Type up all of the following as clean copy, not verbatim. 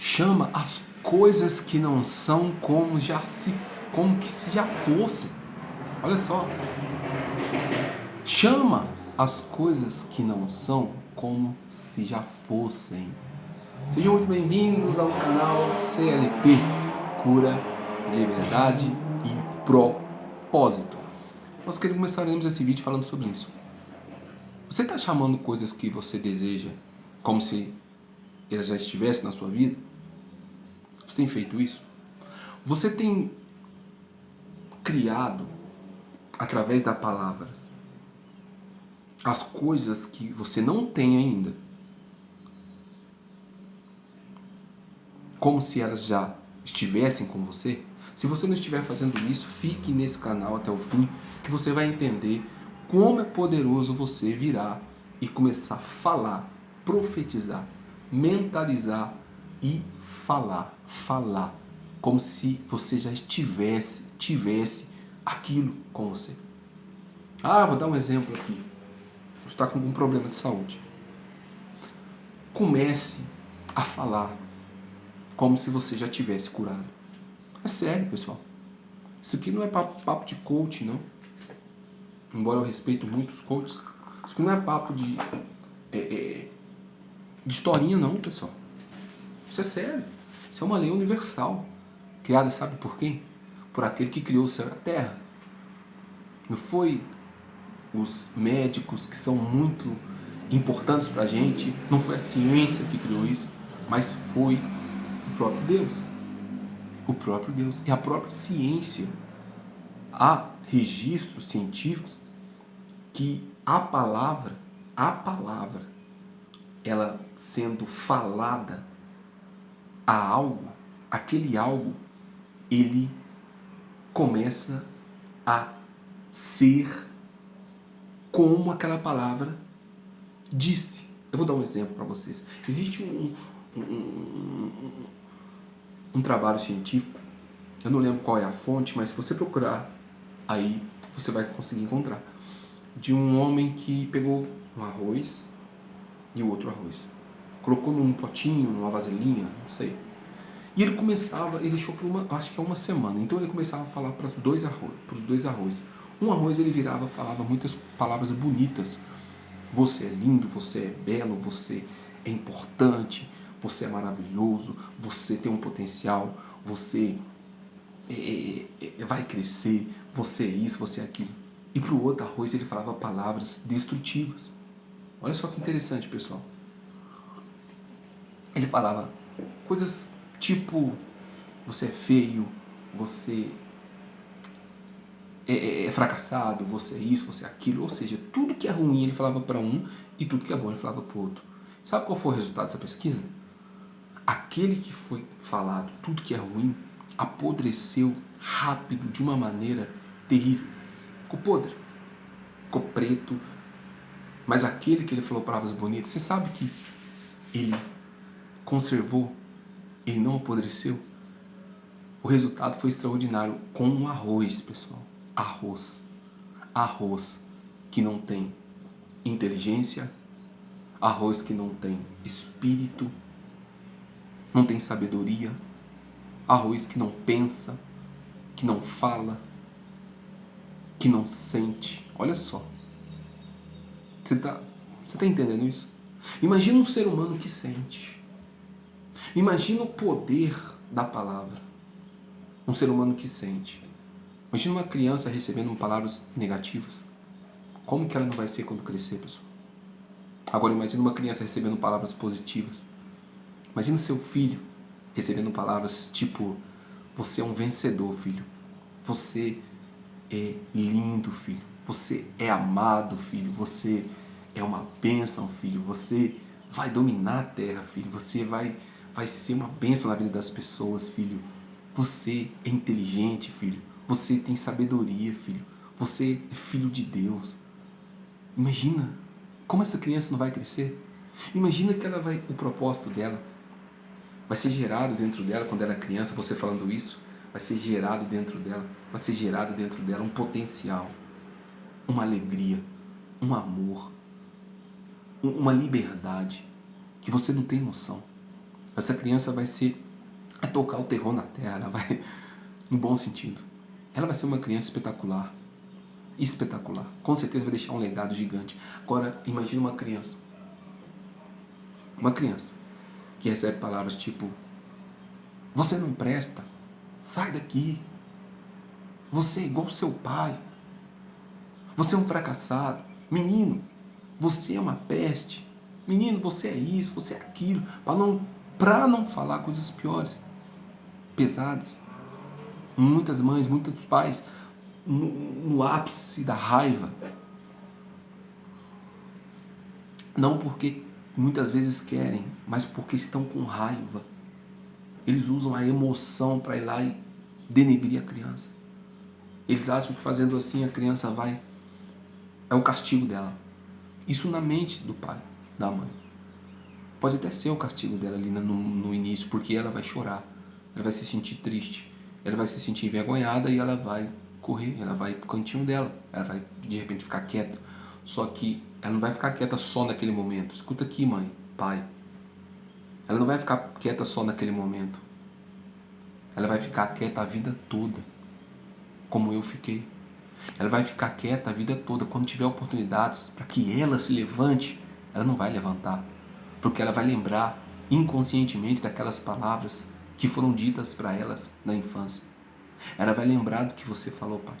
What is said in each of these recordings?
Chama as coisas que não são como que se já fossem. Olha só. Chama as coisas que não são como se já fossem. Sejam muito bem-vindos ao canal CLP, Cura, Liberdade e Propósito. Nós começaremos esse vídeo falando sobre isso. Você está chamando coisas que você deseja como se elas já estivessem na sua vida? Você tem feito isso? Você tem criado, através das palavras, as coisas que você não tem ainda, como se elas já estivessem com você? Se você não estiver fazendo isso, fique nesse canal até o fim, que você vai entender como é poderoso você virar e começar a falar, profetizar, mentalizar e falar, como se você já tivesse aquilo com você. Vou dar um exemplo aqui. Você está com algum problema de saúde. Comece a falar como se você já tivesse curado. É sério, pessoal. Isso aqui não é papo de coach, não. Embora eu respeito muito os coaches. Isso aqui não é papo de historinha, não, pessoal. Isso é sério. Isso é uma lei universal. Criada, sabe por quem? Por aquele que criou o céu e a terra. Não foi os médicos que são muito importantes pra gente. Não foi a ciência que criou isso. Mas foi o próprio Deus. O próprio Deus. E a própria ciência. Há registros científicos que a palavra, ela sendo falada a algo, aquele algo, ele começa a ser como aquela palavra disse. Eu vou dar um exemplo para vocês. Existe um trabalho científico, eu não lembro qual é a fonte, mas se você procurar, aí você vai conseguir encontrar, de um homem que pegou um arroz e o outro arroz, colocou num potinho, numa vasilhinha, não sei, e ele deixou por acho que é uma semana, então ele começava a falar para os dois arroz. Um arroz ele virava, falava muitas palavras bonitas. Você é lindo, você é belo, você é importante, você é maravilhoso, você tem um potencial, você vai crescer, você é isso, você é aquilo. E para o outro arroz ele falava palavras destrutivas. Olha só que interessante, pessoal. Ele falava coisas tipo: você é feio, você é fracassado, você é isso, você é aquilo. Ou seja, tudo que é ruim ele falava para um e tudo que é bom ele falava para o outro. Sabe qual foi o resultado dessa pesquisa? Aquele que foi falado tudo que é ruim apodreceu rápido, de uma maneira terrível. Ficou podre, ficou preto. Mas aquele que ele falou palavras bonitas, você sabe que ele conservou, ele não apodreceu? O resultado foi extraordinário com um arroz, pessoal. Arroz que não tem inteligência, arroz que não tem espírito, não tem sabedoria, arroz que não pensa, que não fala, que não sente. Olha só. Você tá entendendo isso? Imagina um ser humano que sente. Imagina o poder da palavra. Um ser humano que sente. Imagina uma criança recebendo palavras negativas. Como que ela não vai ser quando crescer, pessoal? Agora imagina uma criança recebendo palavras positivas. Imagina seu filho recebendo palavras tipo: você é um vencedor, filho. Você é lindo, filho. Você é amado, filho. Você é uma bênção, filho. Você vai dominar a terra, filho. Você vai ser uma bênção na vida das pessoas, filho. Você é inteligente, filho. Você tem sabedoria, filho. Você é filho de Deus. Imagina como essa criança não vai crescer. Imagina que o propósito dela vai ser gerado dentro dela quando ela é criança. Você falando isso, vai ser gerado dentro dela um potencial, uma alegria, um amor, uma liberdade que você não tem noção. Essa criança vai tocar o terror na terra, ela vai, no bom sentido. Ela vai ser uma criança espetacular. Espetacular. Com certeza vai deixar um legado gigante. Agora, imagine uma criança. Uma criança que recebe palavras tipo: você não presta, sai daqui. Você é igual seu pai. Você é um fracassado. Menino, você é uma peste. Menino, você é isso, você é aquilo. Para não falar coisas piores, pesadas. Muitas mães, muitos pais, no ápice da raiva. Não porque muitas vezes querem, mas porque estão com raiva. Eles usam a emoção para ir lá e denegrir a criança. Eles acham que fazendo assim a criança vai... É o castigo dela. Isso na mente do pai, da mãe. Pode até ser o castigo dela ali no início, porque ela vai chorar. Ela vai se sentir triste. Ela vai se sentir envergonhada e ela vai correr. Ela vai pro cantinho dela. Ela vai, de repente, ficar quieta. Só que ela não vai ficar quieta só naquele momento. Escuta aqui, mãe, pai. Ela não vai ficar quieta só naquele momento. Ela vai ficar quieta a vida toda. Como eu fiquei. Ela vai ficar quieta a vida toda. Quando tiver oportunidades para que ela se levante, ela não vai levantar. Porque ela vai lembrar inconscientemente daquelas palavras que foram ditas para elas na infância. Ela vai lembrar do que você falou, pai.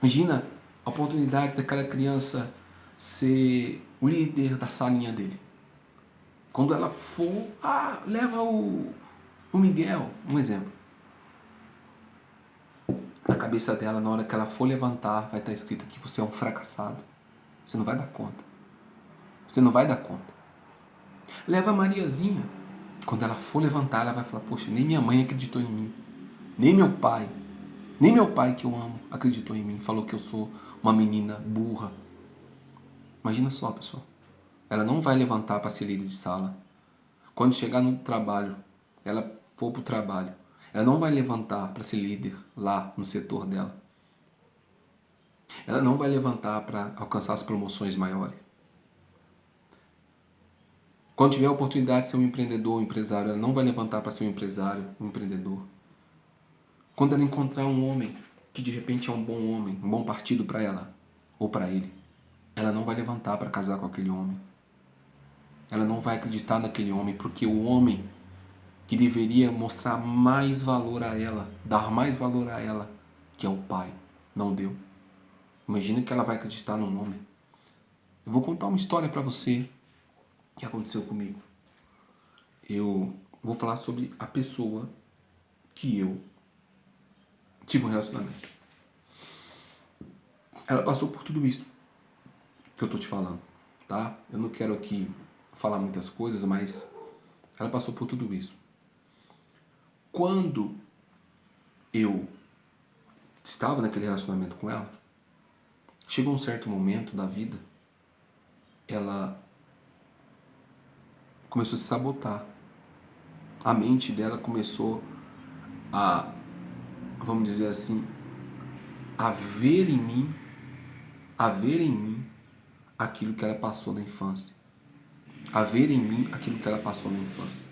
Imagina a oportunidade daquela criança ser o líder da salinha dele. Quando ela for, leva o Miguel, um exemplo. Na cabeça dela, na hora que ela for levantar, vai estar escrito que você é um fracassado. Você não vai dar conta. Você não vai dar conta. Leva a Mariazinha. Quando ela for levantar, ela vai falar: poxa, nem minha mãe acreditou em mim. Nem meu pai que eu amo acreditou em mim. Falou que eu sou uma menina burra. Imagina só, pessoal. Ela não vai levantar para ser líder de sala. Quando chegar no trabalho, ela for para o trabalho, ela não vai levantar para ser líder lá no setor dela. Ela não vai levantar para alcançar as promoções maiores. Quando tiver a oportunidade de ser um empreendedor, um empresário, ela não vai levantar para ser um empresário, um empreendedor. Quando ela encontrar um homem que de repente é um bom homem, um bom partido para ela ou para ele, ela não vai levantar para casar com aquele homem. Ela não vai acreditar naquele homem, porque o homem que deveria mostrar mais valor a ela, dar mais valor a ela, que é o pai, não deu. Imagina que ela vai acreditar num homem. Eu vou contar uma história para você que aconteceu comigo. Eu vou falar sobre a pessoa que eu tive um relacionamento. Ela passou por tudo isso que eu tô te falando, tá? Eu não quero aqui falar muitas coisas, mas ela passou por tudo isso. Quando eu estava naquele relacionamento com ela, chegou um certo momento da vida, ela começou a se sabotar. A mente dela começou a, vamos dizer assim, a ver em mim aquilo que ela passou na infância. A ver em mim aquilo que ela passou na infância.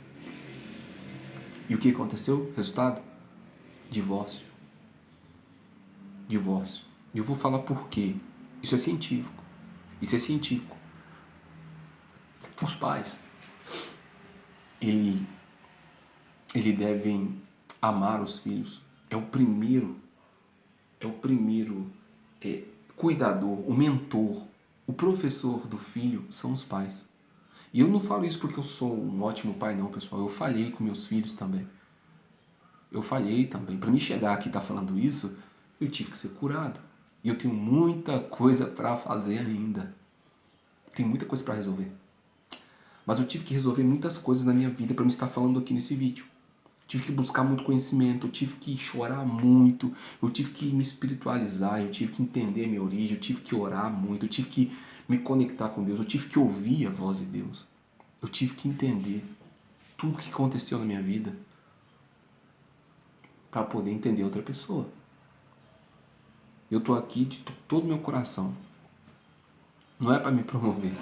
E o que aconteceu? Resultado? Divórcio. Divórcio. E eu vou falar por quê. Isso é científico. Isso é científico. Os pais, eles devem amar os filhos. É o primeiro cuidador, o mentor, o professor do filho são os pais. E eu não falo isso porque eu sou um ótimo pai, não, pessoal. Eu falhei com meus filhos também. Eu falhei também. Para me chegar aqui e estar falando isso, eu tive que ser curado. E eu tenho muita coisa para fazer ainda. Tem muita coisa para resolver. Mas eu tive que resolver muitas coisas na minha vida para me estar falando aqui nesse vídeo. Tive que buscar muito conhecimento, eu tive que chorar muito, eu tive que me espiritualizar, eu tive que entender a minha origem, eu tive que orar muito, eu tive que me conectar com Deus, eu tive que ouvir a voz de Deus. Eu tive que entender tudo o que aconteceu na minha vida para poder entender outra pessoa. Eu estou aqui de todo o meu coração. Não é para me promover.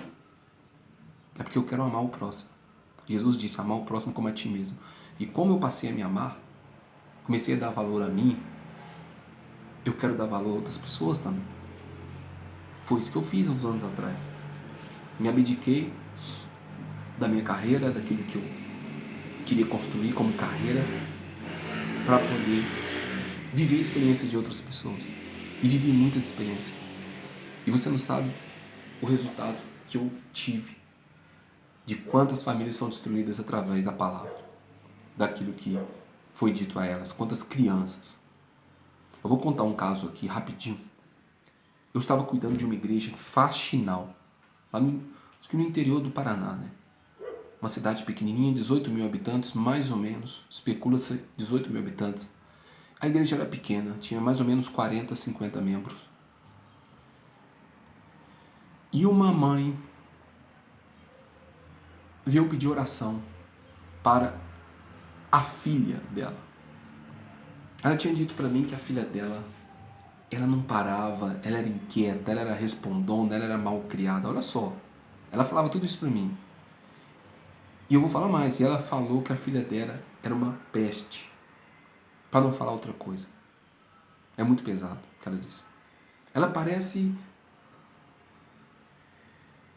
É porque eu quero amar o próximo. Jesus disse, amar o próximo como a ti mesmo. E como eu passei a me amar, comecei a dar valor a mim, eu quero dar valor a outras pessoas também. Foi isso que eu fiz uns anos atrás. Me abdiquei da minha carreira, daquilo que eu queria construir como carreira, para poder viver experiências de outras pessoas. E vivi muitas experiências. E você não sabe o resultado que eu tive de quantas famílias são destruídas através da palavra, daquilo que foi dito a elas, quantas crianças. Eu vou contar um caso aqui rapidinho. Eu estava cuidando de uma igreja faxinal, lá acho que no interior do Paraná, né? Uma cidade pequenininha, 18 mil habitantes, mais ou menos, especula-se 18 mil habitantes. A igreja era pequena, tinha mais ou menos 40, 50 membros. E uma mãe veio pedir oração para a filha dela. Ela tinha dito para mim que a filha dela, ela não parava, ela era inquieta, ela era respondona, ela era mal criada. Olha só, ela falava tudo isso para mim. E eu vou falar mais, e ela falou que a filha dela era uma peste, para não falar outra coisa. É muito pesado o que ela disse. Ela parece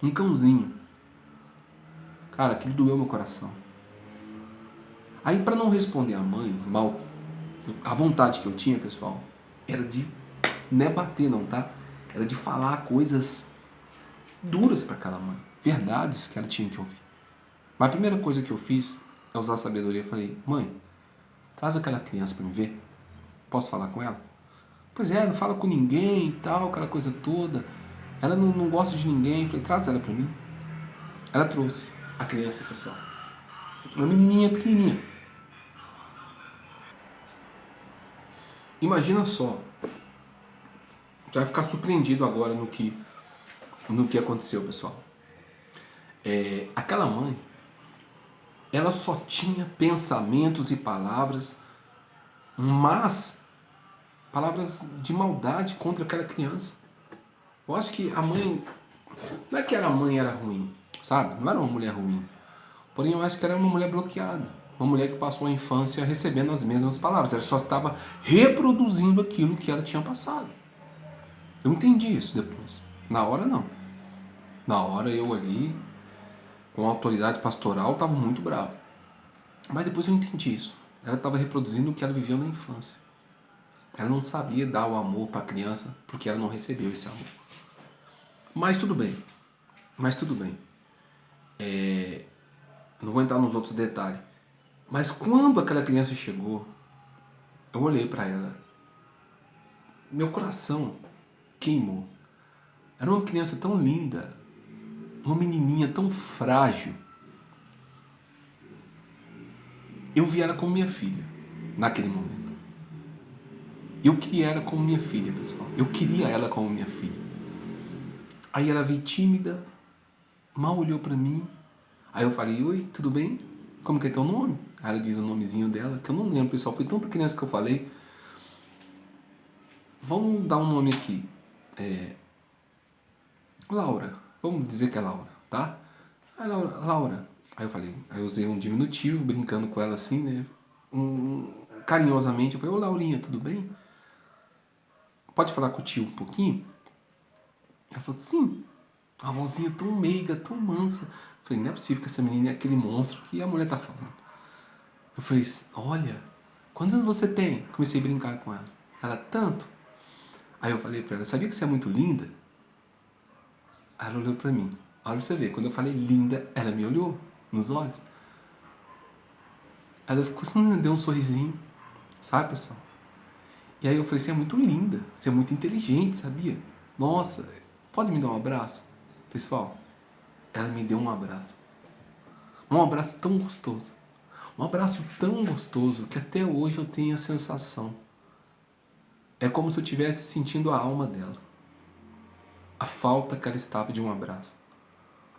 um cãozinho. Cara, aquilo doeu meu coração. Aí, para não responder a mãe, mal, a vontade que eu tinha, pessoal, era de, não é bater não, tá? Era de falar coisas duras para aquela mãe, verdades que ela tinha que ouvir. Mas a primeira coisa que eu fiz é usar a sabedoria. Eu falei, mãe, traz aquela criança para me ver. Posso falar com ela? Pois é, não fala com ninguém e tal, aquela coisa toda. Ela não gosta de ninguém. Eu falei, traz ela para mim. Ela trouxe a criança, pessoal. Uma menininha pequenininha. Imagina só. Você vai ficar surpreendido agora no que aconteceu, pessoal. Aquela mãe, ela só tinha pensamentos e palavras, mas palavras de maldade contra aquela criança. Eu acho que a mãe, não é que a mãe era ruim, sabe? Não era uma mulher ruim. Porém, eu acho que era uma mulher bloqueada. Uma mulher que passou a infância recebendo as mesmas palavras. Ela só estava reproduzindo aquilo que ela tinha passado. Eu entendi isso depois. Na hora, não. Na hora, eu ali, com a autoridade pastoral, estava muito bravo. Mas depois eu entendi isso. Ela estava reproduzindo o que ela viveu na infância. Ela não sabia dar o amor para a criança porque ela não recebeu esse amor. Mas tudo bem. Não vou entrar nos outros detalhes. Mas quando aquela criança chegou, eu olhei para ela. Meu coração queimou. Era uma criança tão linda. Uma menininha tão frágil. Eu vi ela como minha filha, naquele momento. Eu queria ela como minha filha, pessoal. Eu queria ela como minha filha. Aí ela veio tímida, mal olhou pra mim. Aí eu falei, oi, tudo bem? Como que é teu nome? Aí ela diz o nomezinho dela, que eu não lembro, pessoal. Foi tanta criança que eu falei. Vamos dar um nome aqui. Laura. Vamos dizer que é Laura, tá? Aí Laura. Aí eu falei, aí eu usei um diminutivo, brincando com ela assim, né? Carinhosamente, eu falei, ô Laurinha, tudo bem? Pode falar com o tio um pouquinho? Ela falou, sim. Uma vozinha tão meiga, tão mansa. Eu falei, não é possível que essa menina é aquele monstro que a mulher tá falando. Eu falei, olha, quantos anos você tem? Comecei a brincar com ela. Ela, tanto. Aí eu falei pra ela, sabia que você é muito linda? Aí ela olhou pra mim. Olha pra você ver, quando eu falei linda, ela me olhou nos olhos. Ela ficou, deu um sorrisinho, sabe, pessoal? E aí eu falei, você é muito linda, você é muito inteligente, sabia? Nossa, pode me dar um abraço? Pessoal, ela me deu um abraço. Um abraço tão gostoso. Um abraço tão gostoso que até hoje eu tenho a sensação. É como se eu estivesse sentindo a alma dela. A falta que ela estava de um abraço.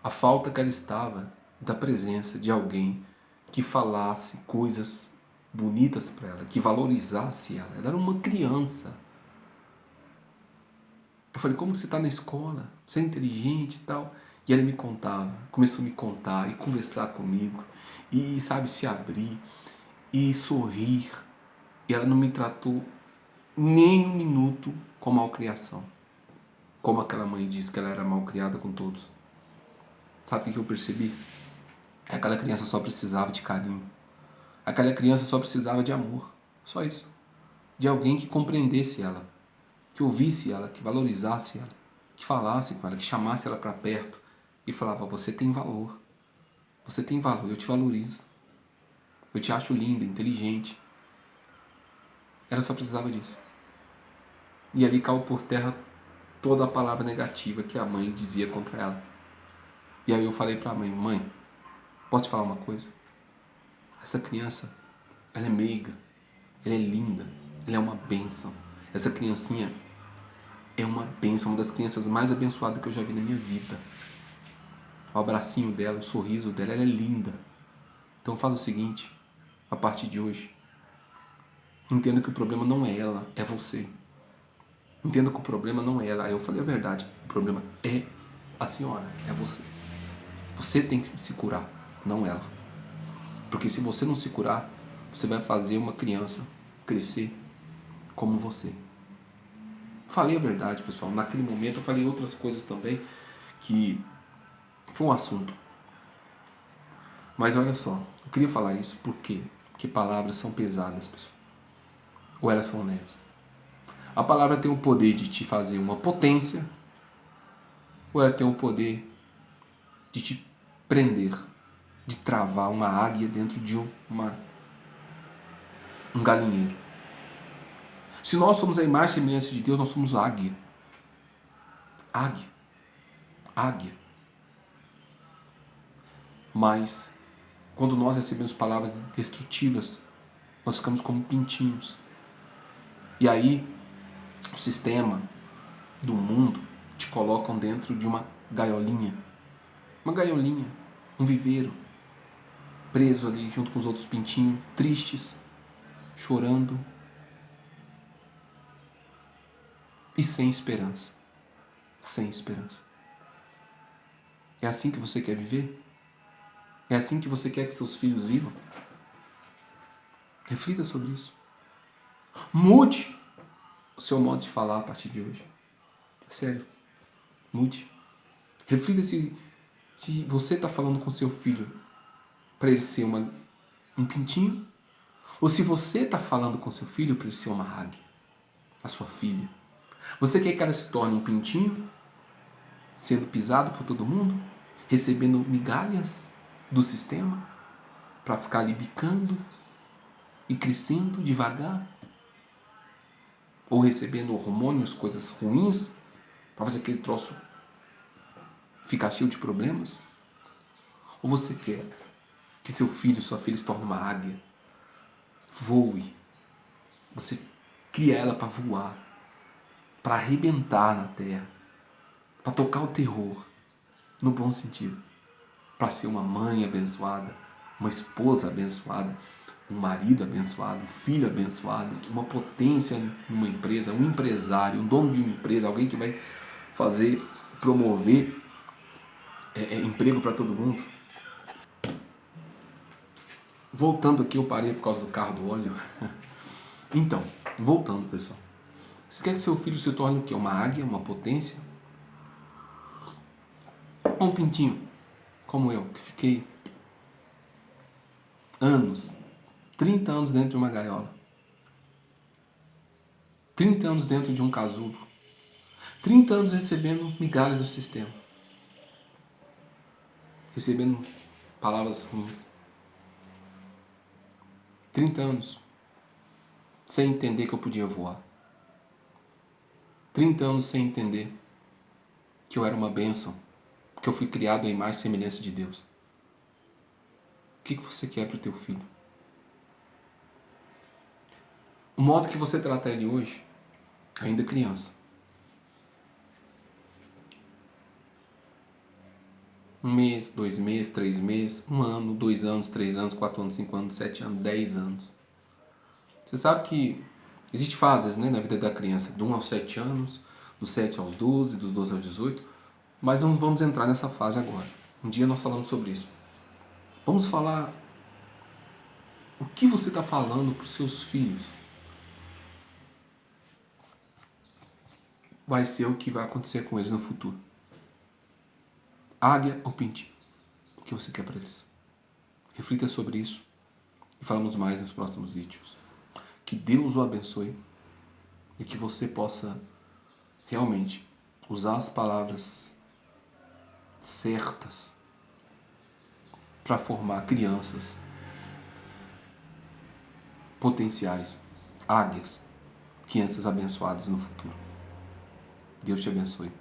A falta que ela estava da presença de alguém que falasse coisas bonitas para ela, que valorizasse ela. Ela era uma criança. Eu falei, como você está na escola? Você é inteligente e tal. E ele me contava, começou a me contar e conversar comigo, e sabe, se abrir, e sorrir. E ela não me tratou nem um minuto com malcriação. Como aquela mãe disse que ela era malcriada com todos. Sabe o que eu percebi? Aquela criança só precisava de carinho. Aquela criança só precisava de amor. Só isso. De alguém que compreendesse ela, que ouvisse ela, que valorizasse ela, que falasse com ela, que chamasse ela para perto e falava: você tem valor. Você tem valor, eu te valorizo. Eu te acho linda, inteligente. Ela só precisava disso. E ali caiu por terra toda a palavra negativa que a mãe dizia contra ela. E aí eu falei para a mãe: mãe, posso te falar uma coisa? Essa criança, ela é meiga, ela é linda, ela é uma bênção. Essa criancinha é uma bênção, uma das crianças mais abençoadas que eu já vi na minha vida. O abracinho dela, o sorriso dela, ela é linda. Então faz o seguinte, a partir de hoje, entenda que o problema não é ela, é você. Entenda que o problema não é ela. Aí eu falei a verdade, o problema é a senhora, é você. Você tem que se curar, não ela. Porque se você não se curar, você vai fazer uma criança crescer como você. Falei a verdade, pessoal. Naquele momento eu falei outras coisas também que foi um assunto. Mas olha só, eu queria falar isso por quê? Porque palavras são pesadas, pessoal. Ou elas são leves. A palavra tem o poder de te fazer uma potência, ou ela tem o poder de te prender, de travar uma águia dentro de um galinheiro. Se nós somos a imagem e semelhança de Deus, nós somos águia. Águia. Águia. Mas, quando nós recebemos palavras destrutivas, nós ficamos como pintinhos. E aí, o sistema do mundo te colocam dentro de uma gaiolinha. Uma gaiolinha, um viveiro, preso ali junto com os outros pintinhos, tristes, chorando e sem esperança. Sem esperança. É assim que você quer viver? É assim que você quer que seus filhos vivam? Reflita sobre isso. Mude o seu modo de falar a partir de hoje. Sério. Mude. Reflita se você está falando com seu filho para ele ser um pintinho, ou se você está falando com seu filho para ele ser uma águia, a sua filha. Você quer que ela se torne um pintinho, sendo pisado por todo mundo, recebendo migalhas do sistema, para ficar ali bicando e crescendo devagar? Ou recebendo hormônios, coisas ruins, para fazer aquele troço ficar cheio de problemas? Ou você quer que seu filho, sua filha se torne uma águia, voe, você cria ela para voar, para arrebentar na terra, para tocar o terror, no bom sentido, para ser uma mãe abençoada, uma esposa abençoada, um marido abençoado, um filho abençoado, uma potência numa empresa, um empresário, um dono de uma empresa, alguém que vai promover emprego para todo mundo. Voltando aqui, eu parei por causa do carro do óleo. Então, voltando, pessoal. Você quer que seu filho se torne o quê? Uma águia, uma potência? Ou um pintinho, como eu, que fiquei anos, 30 anos dentro de uma gaiola. 30 anos dentro de um casulo. 30 anos recebendo migalhas do sistema. Recebendo palavras ruins. 30 anos sem entender que eu podia voar. 30 anos sem entender que eu era uma bênção, que eu fui criado à imagem e semelhança de Deus. O que você quer para o teu filho? O modo que você trata ele hoje, ainda criança. 1 mês, 2 meses, 3 meses, 1 ano, 2 anos, 3 anos, 4 anos, 5 anos, 7 anos, 10 anos. Você sabe que existem fases, né, na vida da criança, de 1 aos 7 anos, dos 7 aos 12, dos 12 aos 18. Mas não vamos entrar nessa fase agora. Um dia nós falamos sobre isso. Vamos falar o que você está falando para os seus filhos. Vai ser o que vai acontecer com eles no futuro. Águia ou pintinho? O que você quer para eles? Reflita sobre isso e falamos mais nos próximos vídeos. Que Deus o abençoe e que você possa realmente usar as palavras certas para formar crianças potenciais, águias, crianças abençoadas no futuro. Deus te abençoe.